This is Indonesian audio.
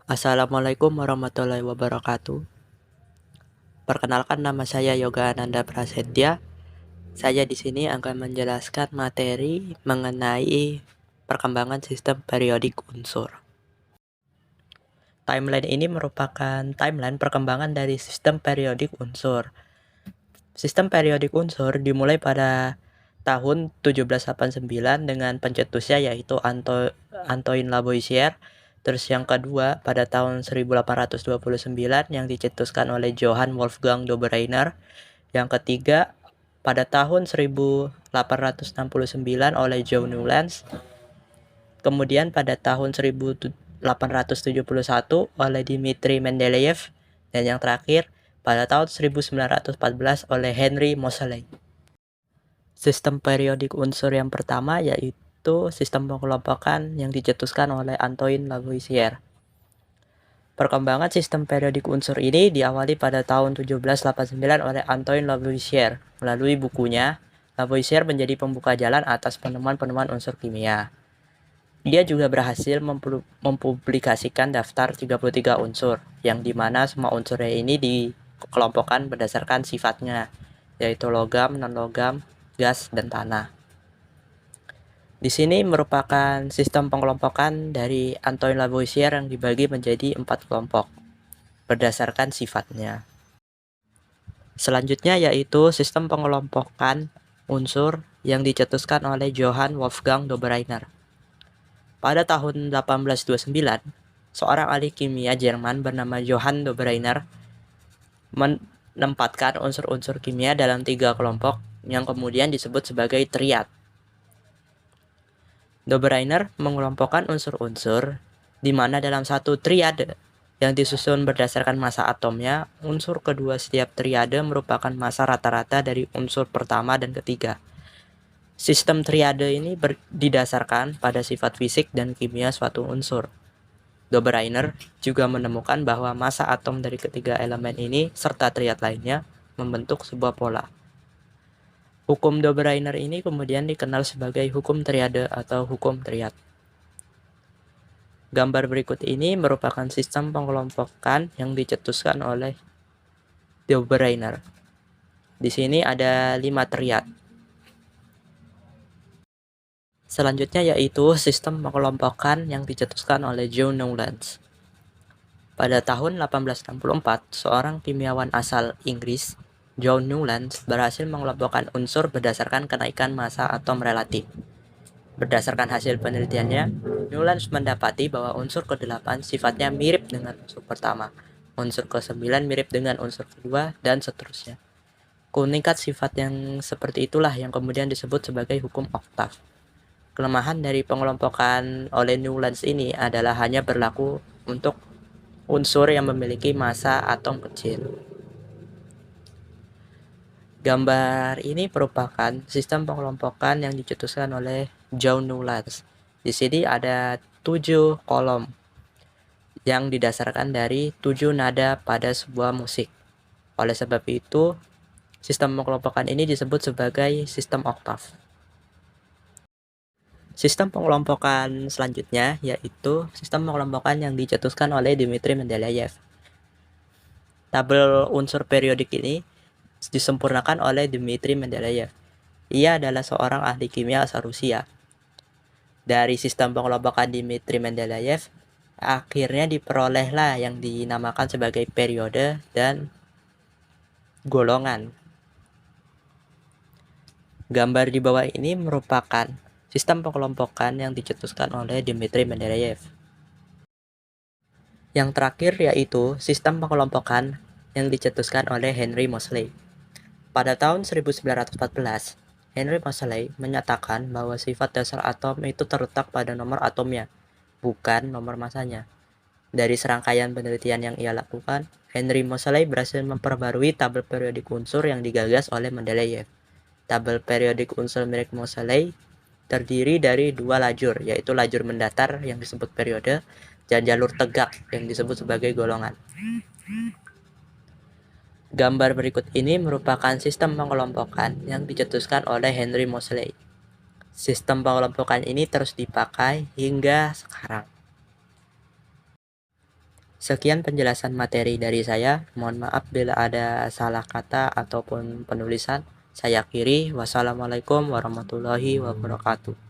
Assalamualaikum warahmatullahi wabarakatuh. Perkenalkan, nama saya Yoga Ananda Prasetya. Saya di sini akan menjelaskan materi mengenai perkembangan sistem periodik unsur. Timeline ini merupakan timeline perkembangan dari sistem periodik unsur. Sistem periodik unsur dimulai pada tahun 1789 dengan pencetusnya yaitu Antoine Lavoisier. Terus yang kedua pada tahun 1829 yang dicetuskan oleh Johann Wolfgang Dobereiner. Yang ketiga pada tahun 1869 oleh John Newlands. Kemudian pada tahun 1871 oleh Dmitri Mendeleev. Dan yang terakhir pada tahun 1914 oleh Henry Moseley. Sistem periodik unsur yang pertama yaitu sistem pengelompokan yang dicetuskan oleh Antoine Lavoisier. Perkembangan sistem periodik unsur ini diawali pada tahun 1789 oleh Antoine Lavoisier. Melalui bukunya, Lavoisier menjadi pembuka jalan atas penemuan-penemuan unsur kimia. Dia juga berhasil mempublikasikan daftar 33 unsur, yang dimana semua unsurnya ini dikelompokkan berdasarkan sifatnya, yaitu logam, non-logam, gas, dan tanah. Di sini merupakan sistem pengelompokan dari Antoine Lavoisier yang dibagi menjadi 4 kelompok berdasarkan sifatnya. Selanjutnya yaitu sistem pengelompokan unsur yang dicetuskan oleh Johann Wolfgang Dobereiner. Pada tahun 1829, seorang ahli kimia Jerman bernama Johann Dobereiner menempatkan unsur-unsur kimia dalam 3 kelompok yang kemudian disebut sebagai triad. Dobereiner mengelompokkan unsur-unsur di mana dalam satu triade yang disusun berdasarkan massa atomnya, unsur kedua setiap triade merupakan massa rata-rata dari unsur pertama dan ketiga. Sistem triade ini didasarkan pada sifat fisik dan kimia suatu unsur. Dobereiner juga menemukan bahwa massa atom dari ketiga elemen ini serta triad lainnya membentuk sebuah pola. Hukum Dobereiner ini kemudian dikenal sebagai hukum triade atau hukum triad. Gambar berikut ini merupakan sistem pengelompokan yang dicetuskan oleh Dobereiner. Di sini ada 5 triad. Selanjutnya yaitu sistem pengelompokan yang dicetuskan oleh John Newlands. Pada tahun 1864, seorang kimiawan asal Inggris, John Newlands, berhasil mengelompokkan unsur berdasarkan kenaikan massa atom relatif. Berdasarkan hasil penelitiannya, Newlands mendapati bahwa unsur ke-8 sifatnya mirip dengan unsur pertama, unsur ke-9 mirip dengan unsur kedua, dan seterusnya. Keunikan sifat yang seperti itulah yang kemudian disebut sebagai hukum oktav. Kelemahan dari pengelompokan oleh Newlands ini adalah hanya berlaku untuk unsur yang memiliki massa atom kecil. Gambar ini merupakan sistem pengelompokan yang dicetuskan oleh John Newlands. Di sini ada 7 kolom yang didasarkan dari 7 nada pada sebuah musik. Oleh sebab itu, sistem pengelompokan ini disebut sebagai sistem oktav. Sistem pengelompokan selanjutnya yaitu sistem pengelompokan yang dicetuskan oleh Dmitri Mendeleev. Tabel unsur periodik ini disempurnakan oleh Dmitri Mendeleev. Ia adalah seorang ahli kimia asal Rusia. Dari sistem pengelompokan Dmitri Mendeleev, akhirnya diperolehlah yang dinamakan sebagai periode dan golongan. Gambar di bawah ini merupakan sistem pengelompokan yang dicetuskan oleh Dmitri Mendeleev. Yang terakhir yaitu sistem pengelompokan yang dicetuskan oleh Henry Moseley. Pada tahun 1914, Henry Moseley menyatakan bahwa sifat dasar atom itu terletak pada nomor atomnya, bukan nomor masanya. Dari serangkaian penelitian yang ia lakukan, Henry Moseley berhasil memperbarui tabel periodik unsur yang digagas oleh Mendeleev. Tabel periodik unsur milik Moseley terdiri dari 2 lajur, yaitu lajur mendatar yang disebut periode dan jalur tegak yang disebut sebagai golongan. Gambar berikut ini merupakan sistem pengelompokan yang dicetuskan oleh Henry Moseley. Sistem pengelompokan ini terus dipakai hingga sekarang. Sekian penjelasan materi dari saya. Mohon maaf bila ada salah kata ataupun penulisan. Saya akhiri. Wassalamualaikum warahmatullahi wabarakatuh.